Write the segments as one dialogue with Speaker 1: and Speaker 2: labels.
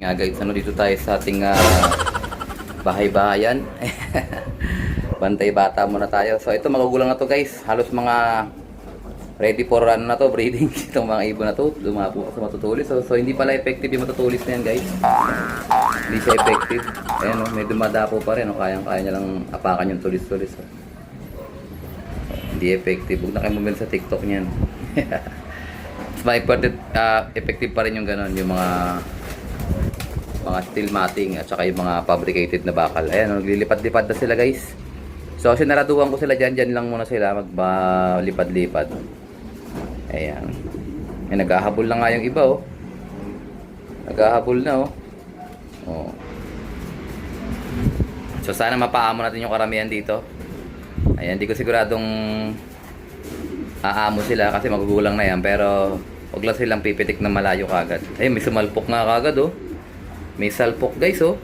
Speaker 1: Nga guys, ano dito tayo sa ating bahay-bahayan. Bantay bata muna tayo. So ito magugulang na to guys. Halos mga ready for ano na to, breeding. Itong mga ibon na to, dumapo sa matutulis. So hindi pala effective yung matutulis na yan guys. Hindi siya effective. Ayan o, may dumadapo pa rin. Kayang-kaya niya lang apakan yung tulis-tulis. Hindi effective. Huwag na kayo bumili sa TikTok niyan. Mas effective pa rin yung ganon. Yung mga steel matting at saka yung mga fabricated na bakal. Ayan, naglilipad-lipad na sila guys. So sinaraduhan ko sila dyan lang muna sila maglipad-lipad. Ayan. Ayan, naghahabol na nga yung iba oh. Naghahabol na oh. Oh. So sana mapaamo natin yung karamihan dito. Ayan, di ko siguradong aamo sila kasi magugulang na yan, pero wag lang silang pipitik na malayo kagad. Ayun, may sumalpok nga kagad oh. May salpok guys oh.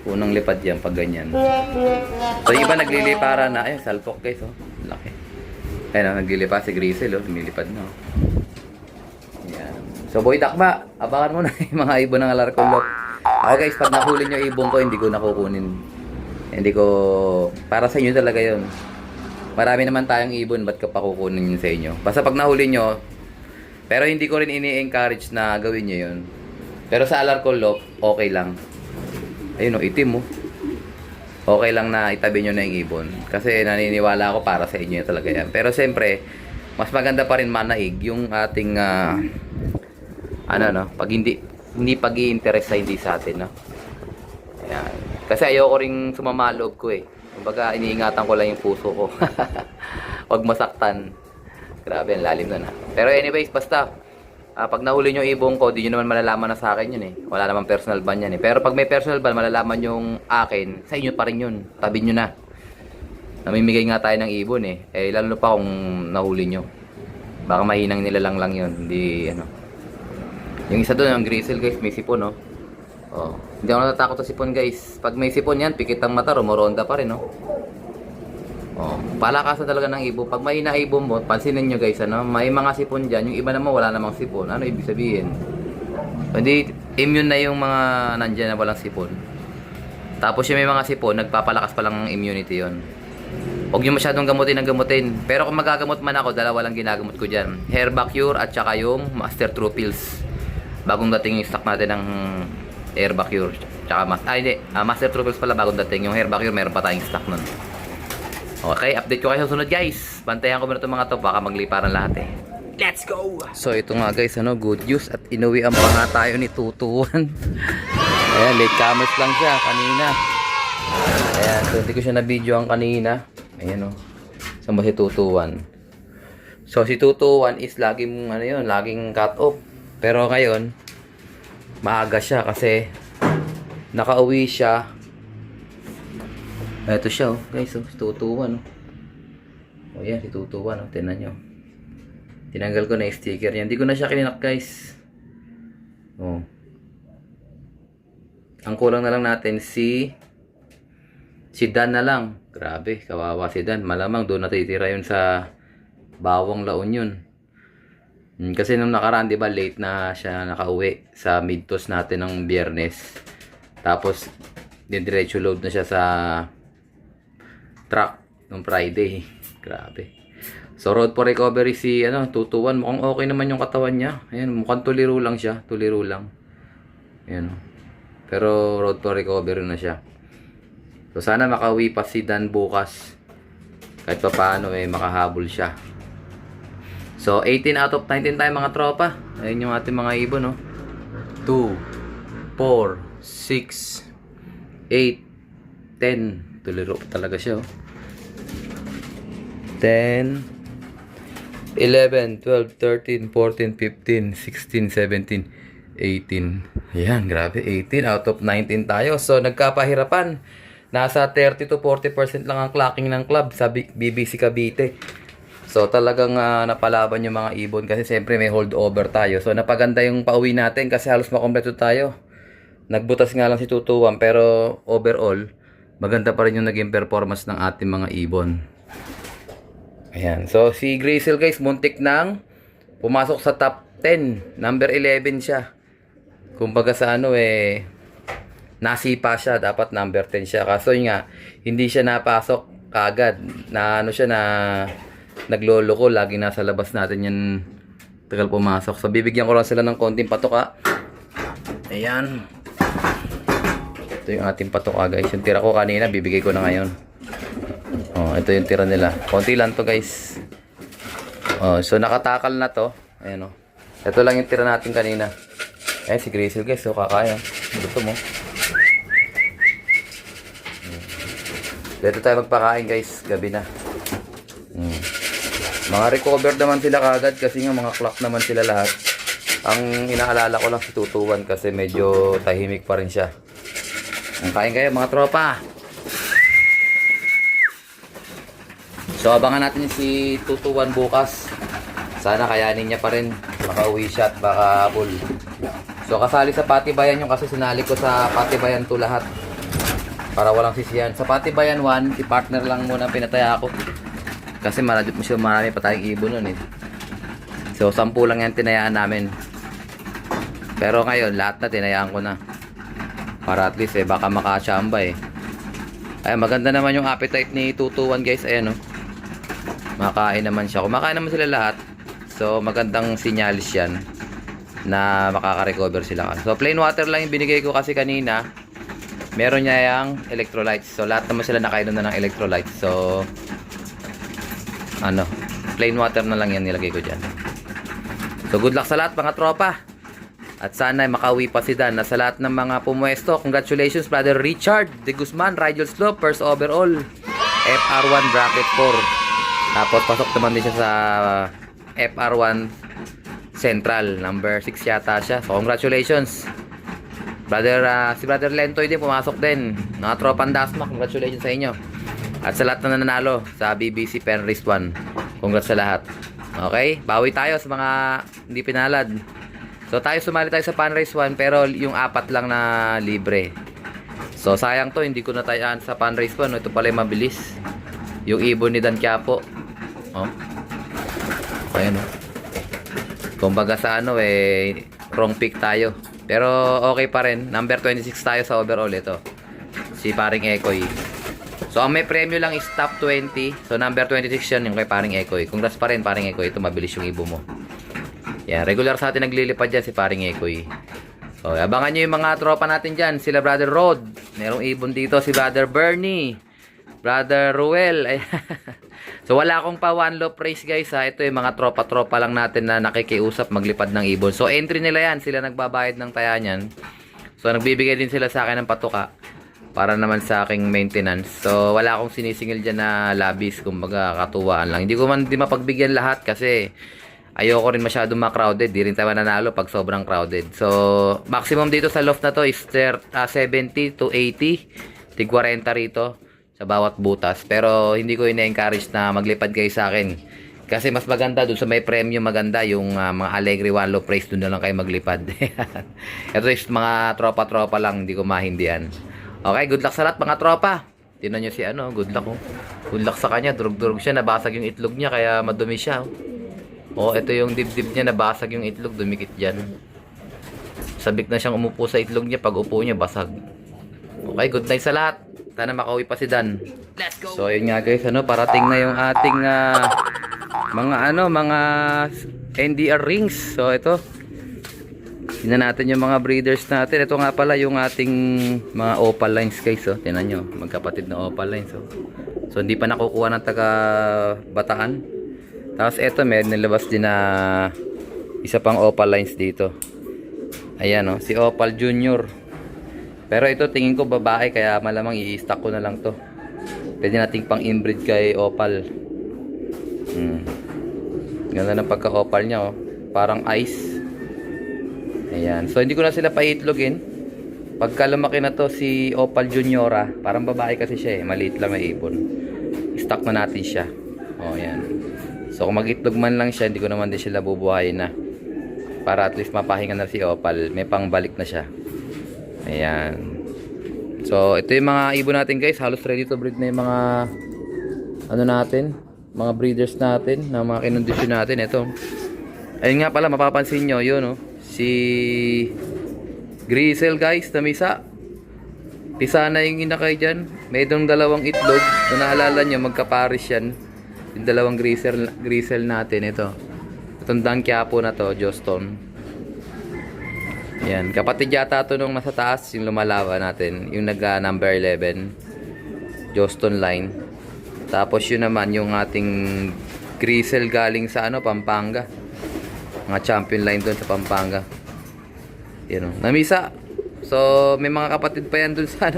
Speaker 1: Unang lipad yan pag ganyan. So yung iba naglilipara na. Ayun, salpok guys oh. Laki. Ayun, naglilipa si Grisel oh. Lumilipad na oh. Ayan. So boy dakma, abangan mo na yung mga ibon ng alarkolok. Ako guys, pag nahuli nyo ibon ko, hindi ko nakukunin. Hindi ko, para sa inyo talaga yun. Marami naman tayong ibon, ba't ka pa kukunin yun sa inyo? Basta pag nahuli nyo, pero hindi ko rin ini-encourage na gawin nyo yun. Pero sa alarkolok, okay lang. Ayun o, itim mo. Okay lang na itabi nyo na yung ibon. Kasi naniniwala ako para sa inyo talaga yan. Pero siyempre, mas maganda pa rin manaig yung ating, pag hindi pag-i-interest sa hindi sa atin, no? Ayan. Kasi ayoko ring sumamaloob ko eh. Kumbaga, iniingatan ko lang yung puso ko. Huwag masaktan. Grabe, ang lalim na na. Pero anyways, basta, pag nahuli nyo ibong ko, di nyo naman malalaman na sa akin yun eh. Wala naman personal ban yan eh. Pero pag may personal ban, malalaman yung akin, sa inyo pa rin yun. Tabi nyo na. Namimigay nga tayo ng ibon eh. Eh, lalo pa kung nahuli nyo. Baka mahinang nilalang lang yun. Hindi, ano. Yung isa doon, yung Grisel guys, may sipon no. Oh. Hindi ako natatakot sa sipon guys. Pag may sipon yan, pikit ang mata, rumoronda pa rin no. Oh, palakasan talaga ng ibon. Pag may naibon mo, pansinin nyo guys, ano, may mga sipon dyan. Yung iba naman wala namang sipon. Ano ibig sabihin? Hindi, immune na yung mga nandyan na walang sipon. Tapos yung may mga sipon, nagpapalakas pa lang ng immunity yon. Huwag nyo masyadong gamutin ng gamutin. Pero kung magagamot man ako, dalawa lang ginagamot ko dyan. Herbacure at saka yung Master True Pills. Bagong dating yung stock natin ng Herbacure. Tsaka Master True Pills pala bagong dating. Yung Herbacure, meron pa tayong stock nun. Okay, update ko kayo sa sunod guys. Bantayan ko muna itong mga to, baka magliparan lahat eh. Let's go! So ito nga guys, good news. At inuwian pa nga tayo ni Tutuan. Ayan, late comers lang siya kanina. Ayan, so hindi ko siya na-videoan kanina. Ayan o. Saan ba si Tutuan? So si Tutuan is laging, laging cut off. Pero ngayon, maaga siya kasi nakauwi siya. Ito siya oh, guys oh, si Tutuan oh. Oh yan, si Tutuan oh, tingnan nyo. Tinanggal ko na yung sticker niya. Hindi ko na siya kilinak guys. Oh. Ang kulang na lang natin si Dan na lang. Grabe, kawawa si Dan. Malamang doon natitira yun sa Bawang La Union. Kasi nung nakaraan, di ba, late na siya nakauwi sa midtos natin ng Biyernes. Tapos, diretso load na siya sa truck nung Friday. Grabe. So road for recovery si Tutuan. Mukhang okay naman yung katawan niya. Ayan, mukhang tuliro lang siya. Tuliro lang. Ayan. Pero road for recovery na siya. So sana makauwi pa si Dan bukas. Kahit pa paano makahabol siya. So 18 out of 19 tayo mga tropa. Ayan yung ating mga ibon 2, 4, 6, 8, 10. Tuliro talaga siya 10, 11, 12, 13, 14, 15, 16, 17, 18. Ayan, grabe, 18 out of 19 tayo. So nagkapahirapan. Nasa 30 to 40% lang ang clocking ng club sa BBC Cavite. So talagang napalaban yung mga ibon kasi siyempre may holdover tayo. So napaganda yung pauwi natin kasi halos makompleto tayo. Nagbutas nga lang si Tutuan pero overall maganda pa rin yung naging performance ng ating mga ibon. Ayan. So, si Grisel guys, muntik nang pumasok sa top 10. Number 11 siya. Kumbaga sa ano nasipa siya, dapat number 10 siya. Kaso yun nga, hindi siya napasok kagad. Na ano siya na nagloloko, lagi nasa labas natin yan tagal pumasok. So bibigyan ko lang sila ng konting patoka. Ayan. Ito yung ating patoka guys. Yung tira ko kanina, bibigay ko na ngayon. Oh, ito yung tira nila. Konti lang to guys. Oh, so nakatakal na to. Ayan oh. Ito lang yung tira natin kanina. Si Grizzle guys, so kakaya. Gusto mo. Dito tayo magpakain guys, gabi na. Mga recover naman sila kagad kasi nga mga clock naman sila lahat. Ang inaalala ko lang si Tutuan kasi medyo tahimik pa rin siya. Kain kayo mga tropa. So abangan natin si Tutuan bukas. Sana kayanin niya pa rin. Makauwi siya at baka habol. So kasali sa Patibayan yung kasi sinali ko sa Patibayan 2 lahat. Para walang sisiyan. Sa Patibayan 1, si partner lang muna pinataya ako. Kasi marami pa tayong ibon nun So 10 lang yan tinayaan namin. Pero ngayon lahat na tinayaan ko na. Para at least baka makachamba Ay maganda naman yung appetite ni Tutuan guys. Ayan makain naman siya. Kumakain naman sila lahat. So magandang sinyalis yan na makaka-recover sila. So plain water lang yung binigay ko kasi kanina. Meron niya yung electrolytes. So lahat naman sila nakainom na ng electrolytes. So plain water na lang yan nilagay ko dyan. So good luck sa lahat mga tropa. At sana makauwi pa si Dan. Sa lahat ng mga pumuesto, congratulations brother Richard De Guzman, Rigel Slope, first overall, FR1 bracket 4. Tapos pasok naman din siya sa FR1 Central, number 6 yata siya. So congratulations. Si Brother Lentoy din pumasok din. Mga tropang Dasma, congratulations sa inyo. At sa lahat na nanalo sa BBC Penrith 1, congrats sa lahat. Okay, bawi tayo sa mga hindi pinalad. So sumali tayo sa Penrith 1 pero yung 4 lang na libre. So sayang to, hindi ko natayaan sa Penrith 1. Ito pala yung mabilis. Yung ibon ni Dan Quiapo. Ayan kumbaga sa wrong pick tayo. Pero okay pa rin. Number 26 tayo sa overall ito. Si paring Ekoy. So ang may premyo lang is top 20. So number 26 yan yung kay paring Ekoy. Congrats pa rin paring Ekoy. Ito mabilis yung ibon mo. Yan, regular sa atin naglilipad dyan si paring Ekoy. So abangan nyo yung mga tropa natin dyan. Sila Brother Rod. Merong ibon dito si Brother Bernie. Brother Ruel. So wala akong pa one low praise guys Ito yung mga tropa-tropa lang natin na nakikiusap maglipad ng ibon. So entry nila yan. Sila nagbabayad ng taya niyan. So nagbibigay din sila sa akin ng patuka para naman sa aking maintenance. So wala akong sinisingil dyan na labis. Kumbaga katuwaan lang. Hindi ko man mapagbigyan lahat kasi ayoko rin masyadong ma-crowded. Di rin tayo nanalo pag sobrang crowded. So maximum dito sa loft na to is 70 to 80. Tig 40 rito sa bawat butas. Pero hindi ko ina-encourage na maglipad kayo sa akin. Kasi mas maganda dun sa may premium maganda yung mga Allegri One Low Praise dun na lang kayo maglipad. Ito is mga tropa-tropa lang. Hindi ko mahindihan. Okay, good luck sa lahat mga tropa. Tingnan nyo si good luck Good luck sa kanya. Durug-durug siya. Nabasag yung itlog niya kaya madumi siya. Ito yung dibdib niya. Nabasag yung itlog. Dumikit dyan. Sabik na siyang umupo sa itlog niya. Pag upo niya basag. Okay, good night sa lahat. Sana makauwi pa si Dan. Let's go. So yun nga guys, parating na yung ating mga NDR rings. So ito. Tingnan natin yung mga breeders natin. Ito nga pala yung ating mga opal lines guys. Tingnan nyo, magkapatid na opal lines. So hindi pa nakukuha ng taga Bataan. Tapos ito may nilabas din na isa pang opal lines dito. Ayan si Opal Junior. Pero ito tingin ko babae kaya malamang i-stock ko na lang to. Pwede nating pang inbreed kay Opal. Ganda ng pagka-opal niya parang ice. Ayan. So hindi ko na sila paitlogin. Pagka lumaki na to si Opal Juniora, parang babae kasi siya maliit lang na ibon. I-stock na natin siya. Ayan. So kung mag-itlog man lang siya, hindi ko naman din sila bubuhayin na. Para at least mapahinga na si Opal. May pangbalik na siya. Ayan. So ito yung mga ibon natin guys. Halos ready to breed na yung mga natin, mga breeders natin na mga kinondisyon natin. Ito. Ayun nga pala mapapansin nyo yun si Grisel guys, namisa. Pisa na yung inakay dyan. May dong dalawang itlog. Kung naalala nyo, magkaparis yan. Yung dalawang grisel natin. Ito. Itong Quiapo na to, Joston. Yan. Kapatid yata ito nung nasa taas, yung lumalawa natin. Yung number 11. Joston line. Tapos yun naman, yung ating grisel galing sa Pampanga. Mga champion line doon sa Pampanga. Yan o. Namisa. So, may mga kapatid pa yan dun sa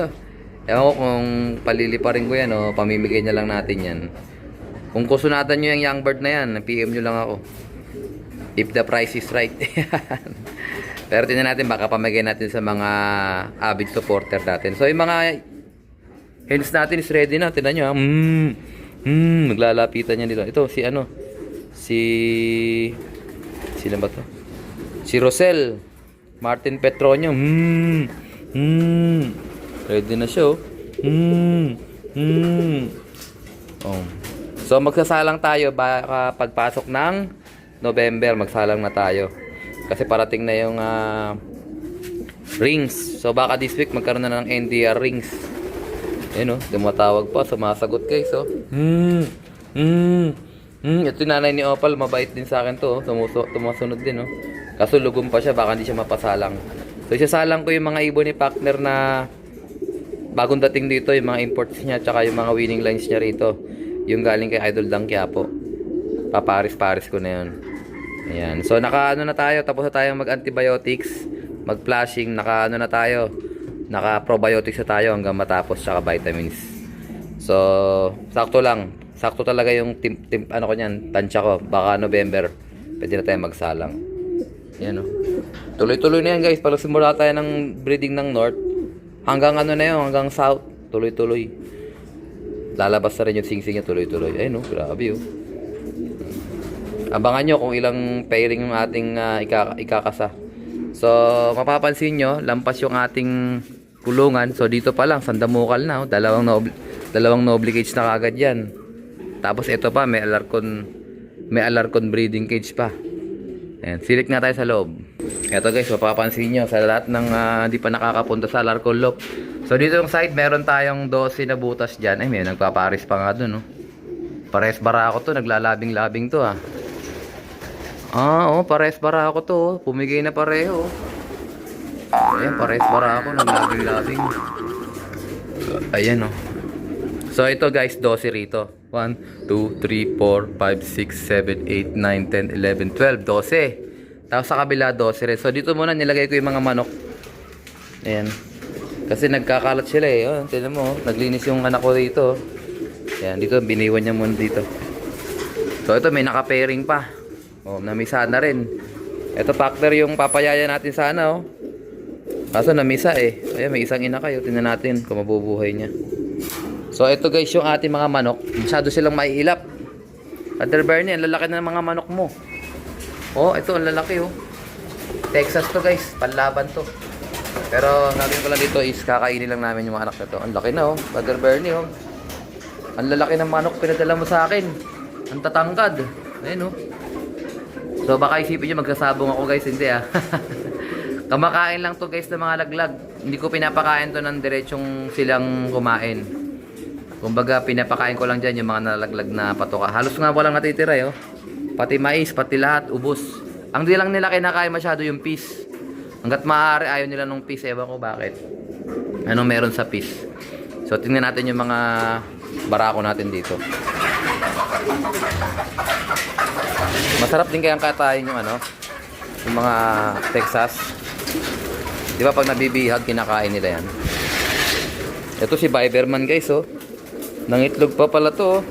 Speaker 1: Ewan ko kung paliliparin ko yan o pamimigay na lang natin yan. Kung kusunatan nyo yung young bird na yan, PM nyo lang ako. If the price is right. Pero tingnan natin, baka pamigay natin sa mga avid supporter natin. So, yung mga hens natin is ready na. Tingnan nyo ha. Naglalapitan yan dito. Ito, sino ba to? Si Rosel Martin Petronio. Ready na siya. Oh. So magsasalang tayo baka pagpasok ng November, magsalang na tayo. Kasi parating na yung rings. So baka this week magkaroon na ng NDR rings. Ayun dumatawag pa, sumasagot guys. Ito yung nanay ni Opal, mabait din sa akin to. Tumusunod din Kaso lugom pa siya, baka hindi siya mapasalang. So isasalang ko yung mga ibon ni partner na bagong dating dito, yung mga imports niya, tsaka yung mga winning lines niya rito. Yung galing kay Idol Dang Quiapo. Paparis-paris ko na yun. Ayan. So naka na tayo, tapos na tayong mag-antibiotics, mag-flashing, naka-probiotics na tayo hanggang matapos, tsaka vitamins. So sakto lang. Sakto talaga yung tansya ko. Baka November, pwede na tayo magsalang. Yan Tuloy-tuloy na yan guys. Pag simula tayo ng breeding ng north, hanggang hanggang south. Tuloy-tuloy. Lalabas na rin yung sing-sing niya tuloy-tuloy. Ayun grabe Abangan nyo kung ilang pairing yung ating ikakasa. So, mapapansin nyo, lampas yung ating kulungan. So, dito pa lang, sandamukal na. Dalawang noble cage na kagad yan. Tapos ito pa, may alarcon breeding cage pa. Ayan, silik nga tayo sa loob. Ito guys, mapapansin nyo sa lahat ng di pa nakakapunta sa alarcon loop. So dito yung side, meron tayong 12 na butas dyan. Ay, may nagpaparis pa nga dun Pares barako to, naglalabing-labing to pares barako to. Pumigay na pareho. Ayan, pares barako, naglabing-labing. Ayan So ito guys, 12 rito. 1, 2, 3, 4, 5, 6, 7, 8, 9, 10, 11, 12, 12. Tapos sa kabila 12 rin. So dito muna nilagay ko yung mga manok. Ayan. Kasi nagkakalat sila tignan mo, naglinis yung anak ko dito. Ayan, dito biniwan niya muna dito. So ito may naka-pairing pa. Namisa na rin. Ito partner yung papayaya natin sana Kaso namisa Ayan, may isang ina kayo. Tingnan natin kung mabubuhay niya. So ito guys yung ating mga manok. Masyado silang maiilap. Brother Bernie, ang lalaki na ng mga manok mo. Ito ang lalaki Texas to guys, panlaban to. Pero ang gagawin ko lang dito is kakainin lang namin yung mga anak na to. Ang laki na Brother Bernie Ang lalaki ng manok pinadala mo sa akin. Ang tatangkad. Ayun So baka isipin nyo magsasabong ako guys, hindi Kamakain lang to guys ng mga laglag. Hindi ko pinapakain to ng diretsong silang kumain. Kumbaga pinapakain ko lang dyan yung mga nalaglag na patoka. Halos nga walang natitira Pati mais, pati lahat, ubos. Ang di lang nila kinakain masyado yung peas. Hanggat maaari ayaw nila nung peas. Ewan ko bakit. Anong meron sa peas. So tingnan natin yung mga barako natin dito. Masarap din kayang katayin yung yung mga Texas. Di ba pag nabibihag kinakain nila yan. Ito si Biberman guys Nangitlog pa pala to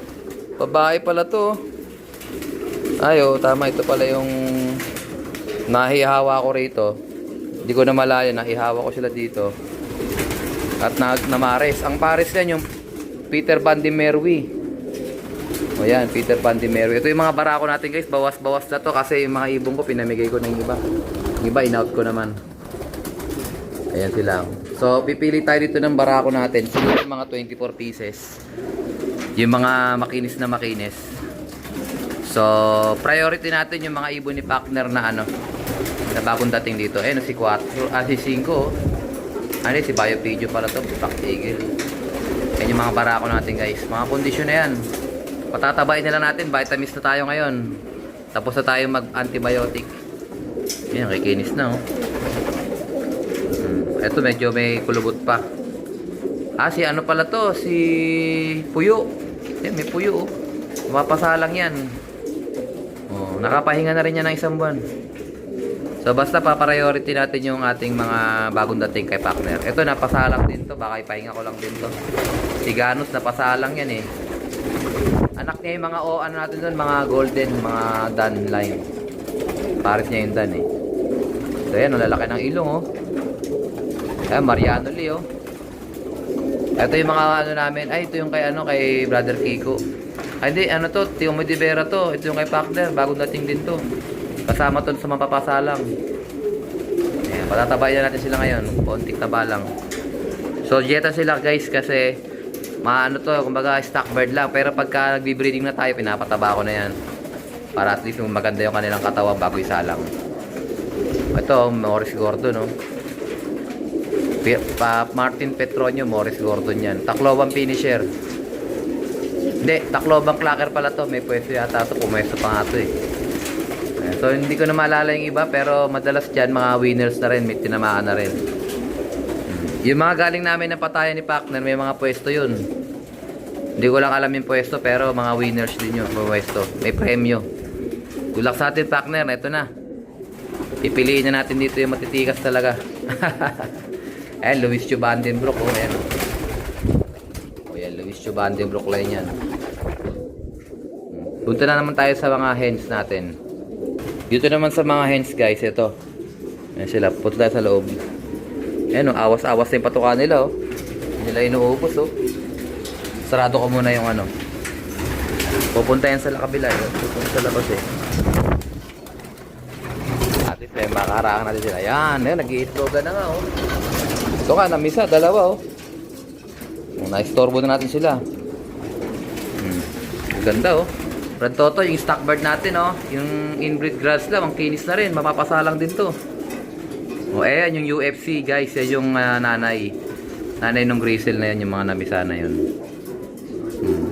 Speaker 1: Babae pala to tama, ito pala yung nahihawa ko rito. Hindi ko na malaya, nahihawa ko sila dito. At namares. Ang pares yan yung Peter Van de Merwe. Yan, Peter Van de Merwe. Ito yung mga barako natin guys, bawas-bawas na to kasi yung mga ibong ko pinamigay ko ng iba. Yung iba in-out ko naman. Ayan sila. So, pipili tayo dito ng barako natin. Siguro yung mga 24 pieces. Yung mga makinis na makinis. So, priority natin yung mga ibon ni partner na na bagong dating dito. Ayun, si 4, si 5. Ano si Biopedio pala to, Black Eagle. Yan yung mga barako natin guys. Mga kondisyon na yan. Patatabain na lang natin, vitamins na tayo ngayon. Tapos na tayo mag-antibiotic. Yan, kikinis na oh. Ito medyo may kulubot pa. Si ano pala to, si Puyo. Yan, may Puyo oh. Mapasalang yan. Oh, nakapahinga na rin yan ng 1 buwan. So basta pa-priority natin yung ating mga bagong dating kay partner. Ito napasalang din to, baka ipahinga ko lang din to. Si Ganus napasalang yan eh. Anak niya yung mga ano natin doon, mga golden, mga Dan line. Pares niya yung Dan eh. So yan, lalaki ng ilong oh. Ayan, Mariano Lee oh. Ito yung mga ano namin, ito yung kay ano, kay Brother Kiko. Hindi, ano to, Tio Medivera to. Ito yung kay partner, bagong dating din to. Kasama to sa mapapasalang. Ayan, patatabayan natin sila ngayon. Konting taba lang. So, jeta sila guys kasi maano to, kumbaga stock bird lang. Pero pagka nagbi-breeding na tayo, pinapataba ko na yan. Para at least maganda yung kanilang katawan bago isalang. Ito, Morris Gordon, no? Martin Petronio, Morris Gordon yan. Tacloban finisher. Hindi, Tacloban clacker pala to. May pwesto yata to. Pumesto pa nga to eh. So, hindi ko na maalala yung iba, pero madalas dyan, mga winners na rin, may tinamaan na rin. Yung mga galing namin na patayan ni partner, may mga pwesto yun. Hindi ko lang alam yung pwesto, pero mga winners din yun, pwesto. May premyo. Good luck sa atin, partner. Ito na. Pipiliin na natin dito yung matitikas talaga. Ayan, Luis Chu Vandenbroek. Oh, ayan. Oh, yan, Luis Chu Vandenbroek line yan. Punta na naman tayo sa mga hens natin. Dito naman sa mga hens guys, ito. Ayan sila, punta tayo sa loob. Ayan o, awas-awas na yung patuka nila o. Hindi nila inuubos o. Sarado ko muna yung ano. Pupunta yan sa kabila eh. Pupunta sa labas eh. At least eh, makaharaan natin sila. Ayan, nag-iitlogan na nga o. Ito ka, namisa, dalawa o. Na-istorbo na natin sila. Ganda o. Brad Toto, yung stock bird natin, oh. Yung inbreed grass lang, ang kinis na rin. Mapapasalang din to. O, ayan, yung UFC, guys. Yan yung nanay. Nanay nung grizzle na yan, yung mga namisa na yun.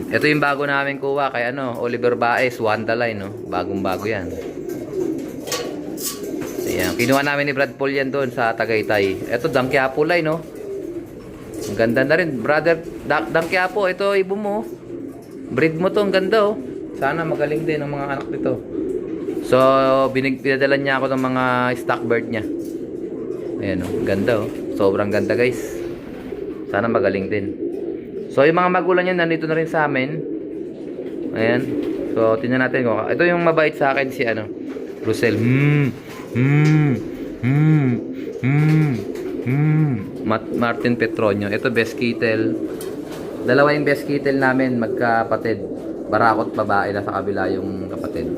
Speaker 1: Ito yung bago namin kuha kay ano, Oliver Baez, Wanda Line, no? Bagong-bago yan. Ayan, kinuha namin ni Brad Paul yan doon sa Tagaytay. Ito, Dangkiapo Line, no? Ang ganda na rin. Brother, Dangkiapo, ito, ibo mo. Breed mo to, ang ganda, oh. Sana magaling din ang mga anak nito. So, pinadala niya ako ng mga stock bird niya. Ayan o, ganda o. Sobrang ganda guys. Sana magaling din. So, yung mga magulang niya nandito na rin sa amin. Ayan. So, tingnan natin ko. Ito yung mabait sa akin si ano, Russell. Martin Petronio. Ito best kittel. Dalawa yung best kittel namin, magkapatid. Barakot babae na sa kabila yung kapatid.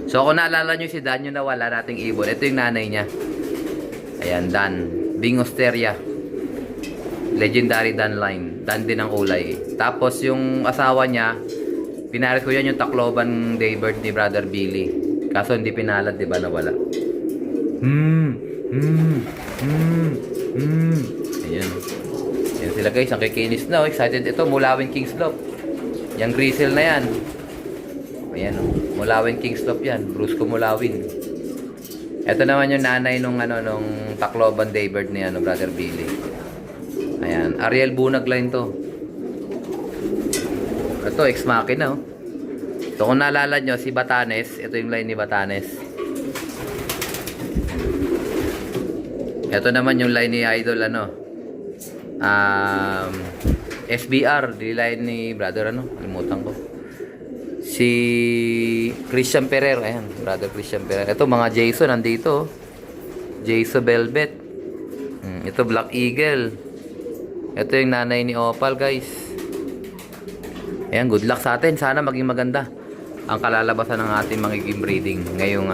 Speaker 1: So kung naalala nyo si Dan yung nawala nating ibon, ito yung nanay niya. Ayan, Dan. Bingosteria. Legendary Dan line. Dan din ang kulay. Tapos yung asawa niya, pinaris ko yan yung Tacloban Daybird ni Brother Billy. Kaso hindi pinalad, di ba, nawala. Ayan. Ayan sila guys, ang kikinis na. Excited ito, Mulawin Kingslop. Yang grizzle na yan. Ayan o. Mulawin Kingslop yan. Brusco Mulawin. Ito naman yung nanay nung ano, nung Tacloban Daybird ni ano, Brother Billy. Ayan. Ariel Bunag line to. Ito, ex-machina o. So kung naalala nyo, si Batanes. Ito yung line ni Batanes. Ito naman yung line ni Idol ano. SBR, di line ni brother ano, limutan ko. Si Christian Ferrer, ayan, brother Christian Ferrer. Ito mga Jason nandito. Jason Velvet. Ito Black Eagle. Ito yung nanay ni Opal, guys. Ayan, good luck sa atin. Sana maging maganda ang kalalabasan ng ating magiging breeding ngayong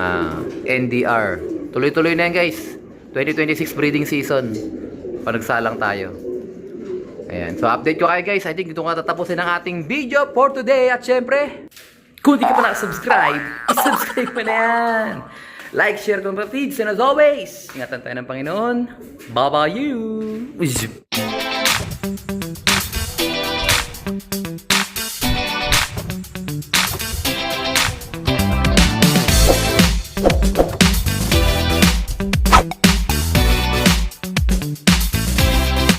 Speaker 1: NDR. Tuloy-tuloy na yan, guys. 2026 breeding season. Panagsalang tayo. Ayan. So, update ko kayo guys. I think dito nga tatapusin ang ating video for today. At syempre, kung di ka pa nakasubscribe, isubscribe mo na yan. Like, share, kapatids. And as always, ingatan tayo ng Panginoon. Bye-bye you!